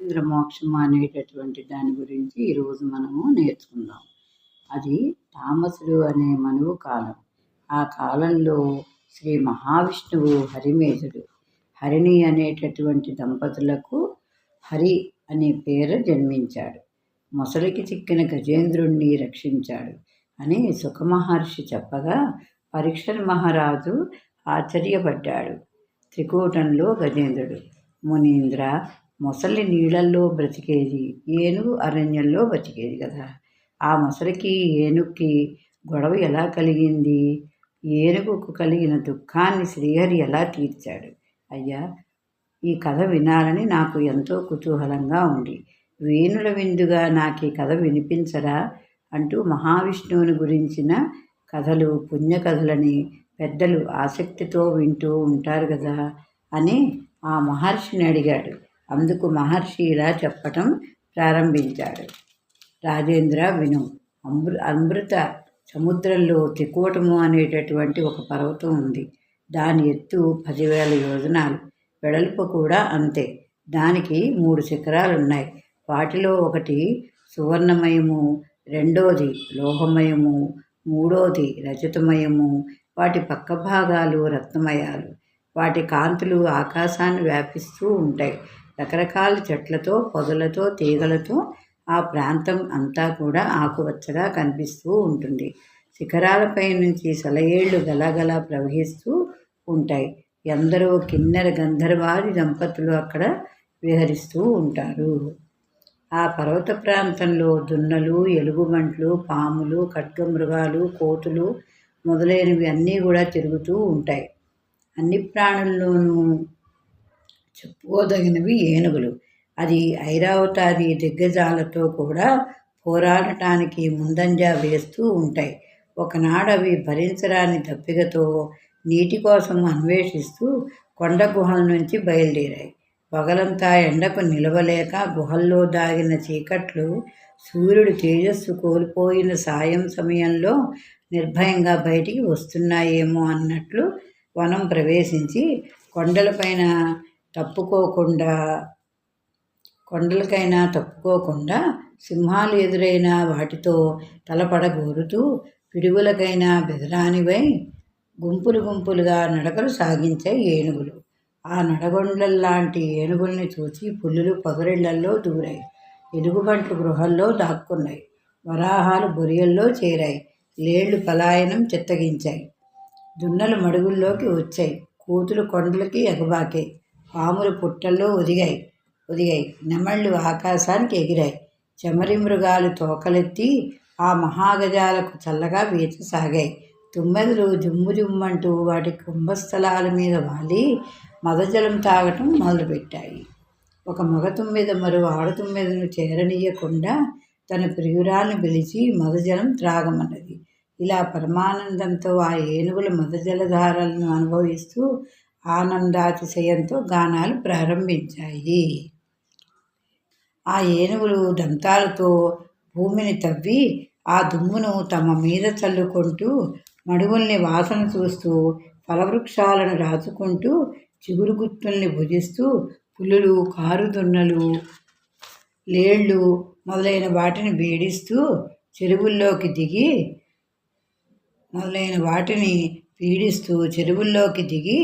గజేంద్ర మోక్షం అనేటటువంటి దాని గురించి ఈరోజు మనము నేర్చుకుందాం. అది తామసుడు అనే మనువు కాలం. ఆ కాలంలో శ్రీ మహావిష్ణువు హరిమేధుడు. హరిణి అనేటటువంటి దంపతులకు హరి అనే పేరు జన్మించాడు. మొసలికి చిక్కిన గజేంద్రుణ్ణి రక్షించాడు అని సుఖమహర్షి చెప్పగా పరీక్షణ్ మహారాజు ఆశ్చర్యపడ్డాడు. త్రికూటంలో గజేంద్రుడు. మునీంద్ర, మొసలి నీళ్ళల్లో బ్రతికేది, ఏనుగు అరణ్యంలో బ్రతికేది కదా. ఆ మొసలికి ఏనుగుకి గొడవ ఎలా కలిగింది? ఏనుగుకు కలిగిన దుఃఖాన్ని శ్రీహరి ఎలా తీర్చాడు? అయ్యా, ఈ కథ వినాలని నాకు ఎంతో కుతూహలంగా ఉంది. వేణుల విందుగా నాకు ఈ కథ వినిపించరా అంటూ మహావిష్ణువుని గురించిన కథలు, పుణ్యకథలని పెద్దలు ఆసక్తితో వింటూ ఉంటారు కదా అని ఆ మహర్షిని అడిగాడు. అందుకు మహర్షి ఇలా చెప్పటం ప్రారంభించాడు. రాజేంద్ర విను. అమృత సముద్రంలో త్రికూటము అనేటటువంటి ఒక పర్వతం ఉంది. దాని ఎత్తు 10,000 యోజనాలు, వెడల్పు కూడా అంతే. దానికి 3 శిఖరాలు ఉన్నాయి. వాటిలో ఒకటి సువర్ణమయము, రెండోది లోహమయము, మూడోది రజతమయము. వాటి పక్క భాగాలు రత్నమయాలు. వాటి కాంతులు ఆకాశాన్ని వ్యాపిస్తూ ఉంటాయి. రకరకాల చెట్లతో, పొదలతో, తీగలతో ఆ ప్రాంతం అంతా కూడా ఆకుపచ్చగా కనిపిస్తూ ఉంటుంది. శిఖరాలపై నుంచి సెలయేళ్లు గలగల ప్రవహిస్తూ ఉంటాయి. ఎందరో కిన్నెర గంధర్వాది దంపతులు అక్కడ విహరిస్తూ ఉంటారు. ఆ పర్వత ప్రాంతంలో దున్నలు, ఎలుగుబంట్లు, పాములు, ఖడ్గమృగాలు, కోతులు మొదలైనవి అన్నీ కూడా తిరుగుతూ ఉంటాయి. అన్ని ప్రాణుల్లోనూ చెప్పుకోదగినవి ఏనుగులు. అది ఐరావతాది దిగ్గజాలతో కూడా పోరాడటానికి ముందంజ వేస్తూ ఉంటాయి. ఒకనాడు అవి భరించరాని దప్పికతో నీటి కోసం అన్వేషిస్తూ కొండ గుహల నుంచి బయలుదేరాయి. పగలంతా ఎండకు నిలవలేక గుహల్లో దాగిన చీకట్లు సూర్యుడు తేజస్సు కోల్పోయిన సాయం సమయంలో నిర్భయంగా బయటికి వస్తున్నాయేమో అన్నట్లు వనం ప్రవేశించి కొండలకైనా తప్పుకోకుండా సింహాలు ఎదురైన వాటితో తలపడగోరుతూ పిడుగులకైనా బెదరానివై గుంపులుగా నడకలు సాగించాయి ఏనుగులు. ఆ నడగొండల్లాంటి ఏనుగుల్ని చూసి పులులు పొదరిళ్లల్లో దూరాయి. ఎలుగుబంట్లు గృహల్లో దాక్కున్నాయి. వరాహాలు బొరియల్లో చేరాయి. లేళ్లు పలాయనం చిత్తగించాయి. దున్నలు మడుగుల్లోకి వచ్చాయి. కూతులు కొండలకి ఎగబాకాయి. పాములు పుట్టల్లో ఒదిగాయి. నెమళ్ళు ఆకాశానికి ఎగిరాయి. చెమరి మృగాలు తోకలెత్తి ఆ మహాగజాలకు చల్లగా వీచసాగాయి. తుమ్మెదలు జుమ్మంటూ వాటి కుంభస్థలాల మీద వాలి మదజలం తాగటం మొదలుపెట్టాయి. ఒక మగ తుమ్మెద మరో ఆడతుమ్మెదను చేరనీయకుండా తన ప్రియురాల్ని పిలిచి మదజలం త్రాగమన్నది. ఇలా పరమానందంతో ఆ ఏనుగుల మదజలధారలను అనుభవిస్తూ ఆనందాతిశయంతో గానాలు ప్రారంభించాయి. ఆ ఏనుగులు దంతాలతో భూమిని తవ్వి ఆ దుమ్మును తమ మీద చల్లుకుంటూ, మడుగుల్ని వాసన చూస్తూ, ఫలవృక్షాలను రాచుకుంటూ, చిగురు గుత్తుల్ని భుజిస్తూ, పులులు, కారుదున్నలు, లేళ్లు మొదలైన వాటిని పీడిస్తూ చెరువుల్లోకి దిగి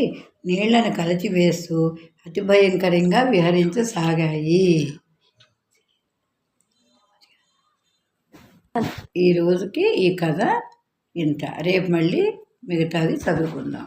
నీళ్లను కలచివేస్తూ అతి భయంకరంగా విహరించసాగాయి. ఈ రోజుకి ఈ కథ ఇంత. రేపు మళ్ళీ మిగతాది చదువుకుందాం.